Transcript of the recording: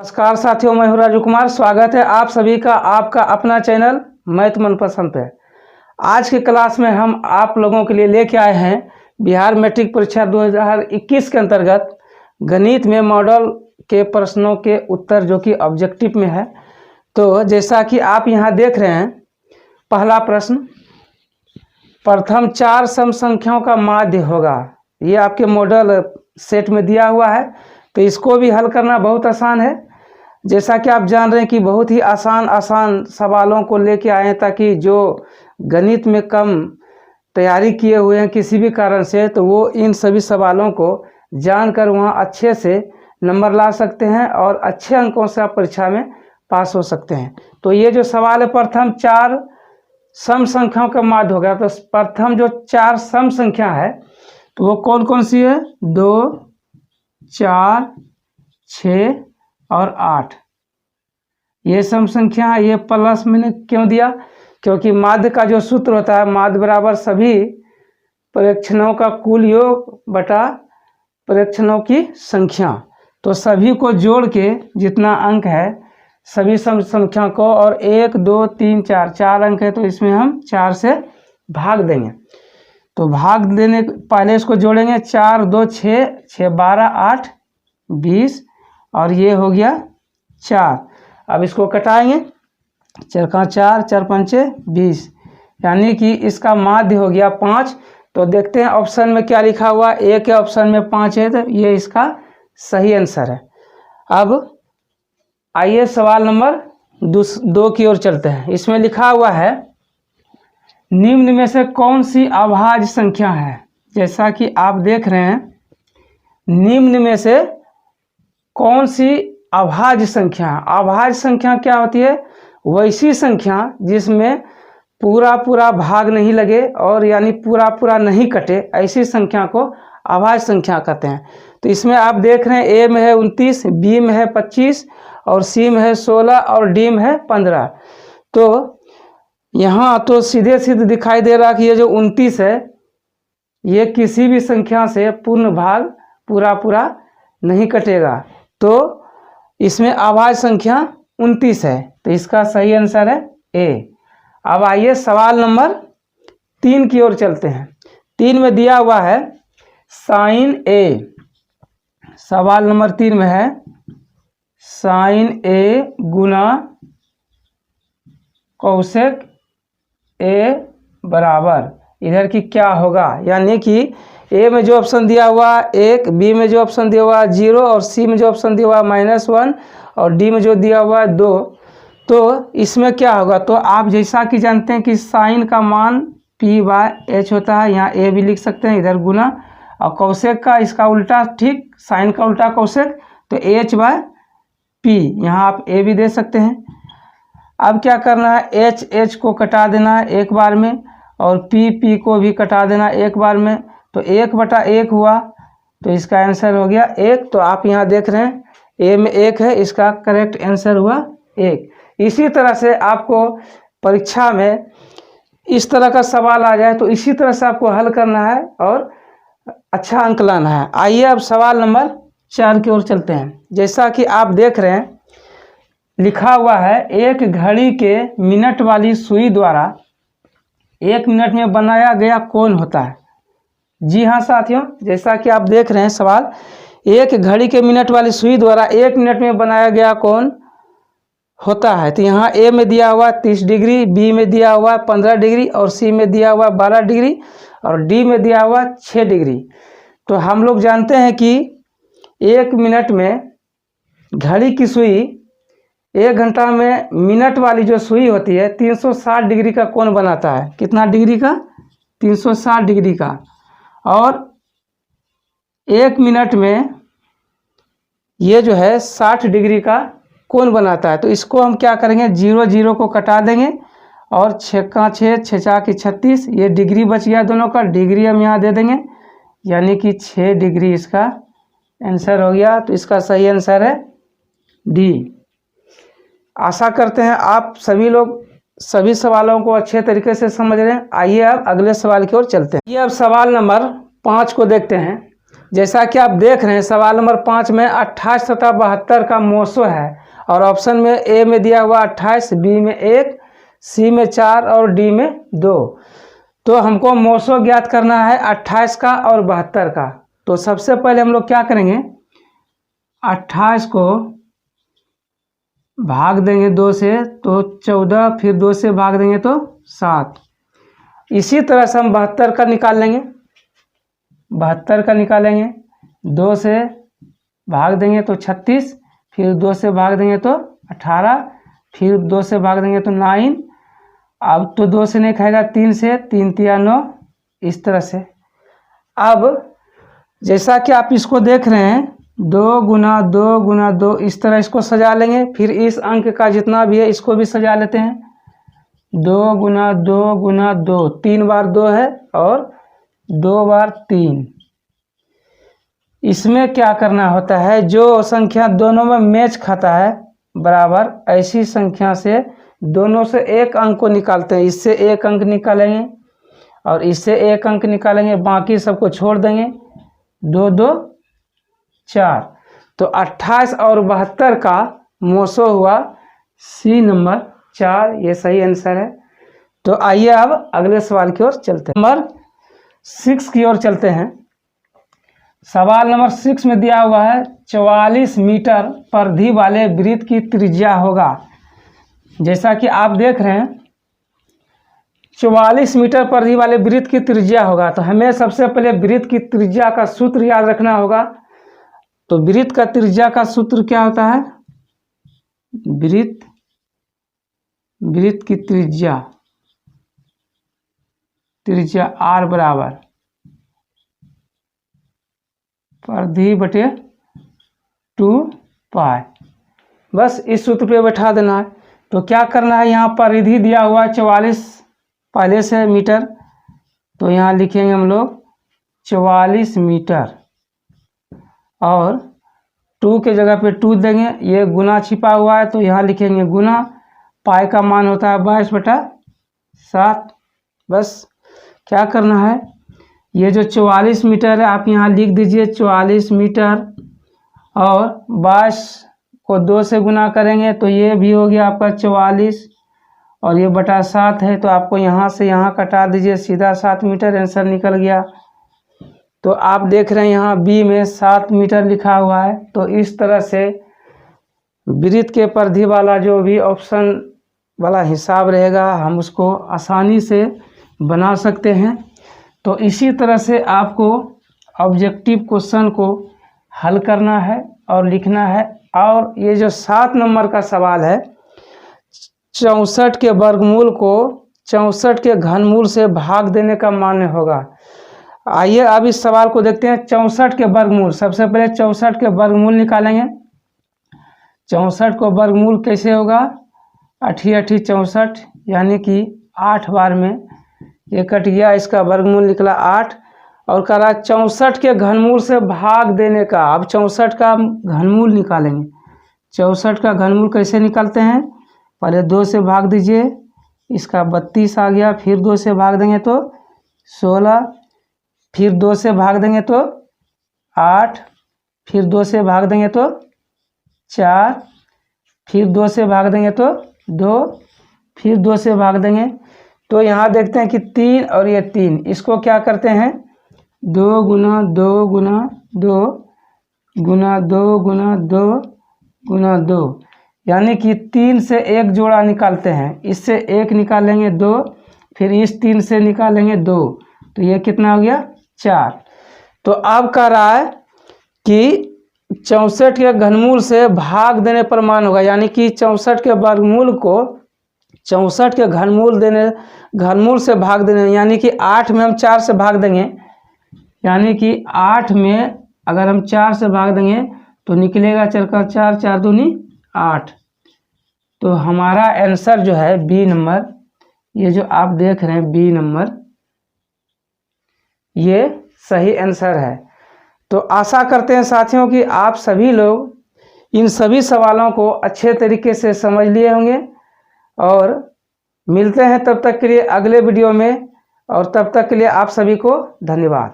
नमस्कार साथियों, मैं हूं राजू कुमार। स्वागत है आप सभी का आपका अपना चैनल मैथ मनपसंद पे। आज की क्लास में हम आप लोगों के लिए लेके आए हैं बिहार मैट्रिक परीक्षा 2021 के अंतर्गत गणित में मॉडल के प्रश्नों के उत्तर जो कि ऑब्जेक्टिव में है। तो जैसा कि आप यहाँ देख रहे हैं, पहला प्रश्न, प्रथम 4 सम संख्याओं का माध्य होगा। ये आपके मॉडल सेट में दिया हुआ है, तो इसको भी हल करना बहुत आसान है। जैसा कि आप जान रहे हैं कि बहुत ही आसान सवालों को लेके आए हैं, ताकि जो गणित में कम तैयारी किए हुए हैं किसी भी कारण से, तो वो इन सभी सवालों को जानकर वहाँ अच्छे से नंबर ला सकते हैं और अच्छे अंकों से आप परीक्षा में पास हो सकते हैं। तो ये जो सवाल है, प्रथम 4 सम संख्याओं का माध्य होगा। तो प्रथम जो 4 सम संख्या है तो वो कौन कौन सी है? 2, 4, 6 और 8। ये सम संख्या है। ये प्लस मैंने क्यों दिया? क्योंकि माध्य का जो सूत्र होता है, माध्य बराबर सभी परीक्षणों का कुल योग बटा परीक्षणों की संख्या। तो सभी को जोड़ के जितना अंक है सभी सम संख्या को, और 1, 2, 3, 4 अंक है, तो इसमें हम 4 से भाग देंगे। तो भाग देने पहले इसको जोड़ेंगे। 4, 2, 6, 6, 12, 8, 20 और ये हो गया 4। अब इसको कटाएंगे। 4 का 4, 4 पंचे 20, यानी कि इसका माध्य हो गया 5। तो देखते हैं ऑप्शन में क्या लिखा हुआ। ए के ऑप्शन में 5 है, तो ये इसका सही आंसर है। अब आइए सवाल नंबर 2 की ओर चलते हैं। इसमें लिखा हुआ है, निम्न में से कौन सी अभाज्य संख्या है? जैसा कि आप देख रहे हैं, निम्न में से कौन सी अभाज्य संख्या? अभाज्य संख्या क्या होती है? वैसी संख्या जिसमें पूरा भाग नहीं लगे और यानी पूरा नहीं कटे, ऐसी संख्या को अभाज्य संख्या कहते हैं। तो इसमें आप देख रहे हैं, ए में है 29, बी में है 25 और सी में है 16 और डी में है 15। तो यहाँ तो सीधे दिखाई दे रहा कि ये जो 29 है, ये किसी भी संख्या से पूर्ण भाग पूरा नहीं कटेगा। तो इसमें अभाज्य संख्या 29 है, तो इसका सही आंसर है ए। अब आइए सवाल नंबर 3 की ओर चलते हैं। 3 में दिया हुआ है साइन ए। सवाल नंबर 3 में है साइन ए गुना कोसेक ए बराबर इधर की क्या होगा? यानी कि ए में जो ऑप्शन दिया हुआ 1, बी में जो ऑप्शन दिया हुआ 0 और सी में जो ऑप्शन दिया हुआ -1 और डी में जो दिया हुआ 2। तो इसमें क्या होगा? तो आप जैसा कि जानते हैं कि साइन का मान p/h होता है। यहाँ ए भी लिख सकते हैं, इधर गुना, और कोसेक का इसका उल्टा, ठीक, साइन का उल्टा कोसेक, तो h/p, यहाँ आप ए भी दे सकते हैं। अब क्या करना है? h को कटा देना है एक बार में, और p को भी कटा देना एक बार में। तो 1/1 हुआ, तो इसका आंसर हो गया 1। तो आप यहाँ देख रहे हैं ए में 1 है, इसका करेक्ट आंसर हुआ 1। इसी तरह से आपको परीक्षा में इस तरह का सवाल आ जाए तो इसी तरह से आपको हल करना है और अच्छा अंक लाना है। आइए अब सवाल नंबर 4 की ओर चलते हैं। जैसा कि आप देख रहे हैं, लिखा हुआ है, एक घड़ी के मिनट वाली सुई द्वारा 1 मिनट में बनाया गया कोण होता है। जी हाँ साथियों, जैसा कि आप देख रहे हैं सवाल, एक घड़ी के मिनट वाली सुई द्वारा 1 मिनट में बनाया गया कोण होता है। तो यहाँ ए में दिया हुआ 30 डिग्री, बी में दिया हुआ 15 डिग्री और सी में दिया हुआ 12 डिग्री और डी में दिया हुआ 6 डिग्री। तो हम लोग जानते हैं कि 1 मिनट में घड़ी की सुई 1 घंटा में मिनट वाली जो सुई होती है 360 डिग्री का कोण बनाता है। कितना डिग्री का? 360 डिग्री का। और 1 मिनट में ये जो है 60 डिग्री का कोण बनाता है। तो इसको हम क्या करेंगे? 0 को कटा देंगे और 6 का 6, 6 की 36, ये डिग्री बच गया दोनों का, डिग्री हम यहाँ दे देंगे, यानी कि 6 डिग्री इसका आंसर हो गया। तो इसका सही आंसर है डी। आशा करते हैं आप सभी लोग सभी सवालों को अच्छे तरीके से समझ रहे हैं। आइए अब अगले सवाल की ओर चलते हैं। ये अब सवाल नंबर 5 को देखते हैं। जैसा कि आप देख रहे हैं सवाल नंबर 5 में 28 तथा 72 का मोसो है और ऑप्शन में ए में दिया हुआ 28, बी में 1, सी में 4 और डी में 2। तो हमको मोसो ज्ञात करना है 28 का और 72 का। तो सबसे पहले हम लोग क्या करेंगे, 28 को भाग देंगे 2 से तो 14, फिर 2 से भाग देंगे तो 7। इसी तरह से हम 72 का निकाल लेंगे, 72 का निकालेंगे, 2 से भाग देंगे तो 36, फिर 2 से भाग देंगे तो 18, फिर 2 से भाग देंगे तो 9। अब तो 2 से नहीं खाएगा, 3 से, 3 तिया 9, इस तरह से। अब जैसा कि आप इसको देख रहे हैं 2 गुना 2 गुना 2, इस तरह इसको सजा लेंगे। फिर इस अंक का जितना भी है इसको भी सजा लेते हैं, 2 गुना 2 गुना 2, 3 बार 2 है और 2 बार 3। इसमें क्या करना होता है, जो संख्या दोनों में मैच खाता है बराबर, ऐसी संख्या से दोनों से एक अंक को निकालते हैं। इससे एक अंक निकालेंगे और इससे एक अंक निकालेंगे, बाकी सबको छोड़ देंगे। 2 2 4। तो 28 और 72 का मोसो हुआ सी नंबर 4, ये सही आंसर है। तो आइए अब अगले सवाल की ओर चलते हैं, नंबर 6 की ओर चलते हैं। सवाल नंबर 6 में दिया हुआ है 44 मीटर परिधि वाले वृत्त की त्रिज्या होगा। जैसा कि आप देख रहे हैं 44 मीटर परिधि वाले वृत्त की त्रिज्या होगा, तो हमें सबसे पहले वृत्त की त्रिज्या का सूत्र याद रखना होगा। तो वृत्त का त्रिज्या का सूत्र क्या होता है, वृत्त की त्रिज्या r बराबर परिधि बटे 2 पाई। बस इस सूत्र पे बैठा देना है। तो क्या करना है, यहाँ परिधि दिया हुआ 44 पहले से मीटर, तो यहाँ लिखेंगे हम लोग 44 मीटर और 2 के जगह पे 2 देंगे, ये गुना छिपा हुआ है तो यहाँ लिखेंगे गुना, पाई का मान होता है 22/7। बस क्या करना है, ये जो 44 मीटर है आप यहाँ लिख दीजिए 44 मीटर और 22 को 2 से गुना करेंगे तो ये भी हो गया आपका 44 और ये बटा 7 है, तो आपको यहाँ से यहाँ कटा दीजिए, सीधा 7 मीटर आंसर निकल गया। तो आप देख रहे हैं यहाँ बी में 7 मीटर लिखा हुआ है। तो इस तरह से वृत्त के परिधि वाला जो भी ऑप्शन वाला हिसाब रहेगा हम उसको आसानी से बना सकते हैं। तो इसी तरह से आपको ऑब्जेक्टिव क्वेश्चन को हल करना है और लिखना है। और ये जो 7 नंबर का सवाल है 64 के वर्गमूल को 64 के घनमूल से भाग देने का मान्य होगा। आइए अब इस सवाल को देखते हैं। 64 के वर्गमूल, सबसे पहले 64 के वर्गमूल निकालेंगे। 64 को वर्गमूल कैसे होगा, 8 8 64, यानी कि 8 बार में ये कट गया, इसका वर्गमूल निकला 8। और कह रहा 64 के घनमूल से भाग देने का। अब 64 का घनमूल निकालेंगे। 64 का घनमूल कैसे निकालते हैं, पहले 2 से भाग दीजिए, इसका 32 आ गया, फिर 2 से भाग देंगे तो 16, फिर 2 से भाग देंगे तो 8, फिर 2 से भाग देंगे तो 4, फिर 2 से भाग देंगे तो 2, फिर 2 से भाग देंगे तो यहाँ देखते हैं कि 3 और ये 3, इसको क्या करते हैं 2 गुना 2 गुना 2 गुना 2 गुना 2 गुना 2, यानी कि 3 से एक जोड़ा निकालते हैं। इससे एक निकालेंगे 2, फिर इस 3 से निकालेंगे 2, तो ये कितना हो गया 4। तो अब कह रहा है कि 64 के घनमूल से भाग देने पर मान होगा, यानी कि 64 के वर्गमूल को 64 के घनमूल से भाग देने, यानी कि 8 में हम 4 से भाग देंगे, यानी कि 8 में अगर हम 4 से भाग देंगे तो निकलेगा 4 का 4, 4 दूनी 8। तो हमारा आंसर जो है बी नंबर, ये जो आप देख रहे हैं बी नंबर, ये सही आंसर है। तो आशा करते हैं साथियों कि आप सभी लोग इन सभी सवालों को अच्छे तरीके से समझ लिए होंगे। और मिलते हैं तब तक के लिए अगले वीडियो में, और तब तक के लिए आप सभी को धन्यवाद।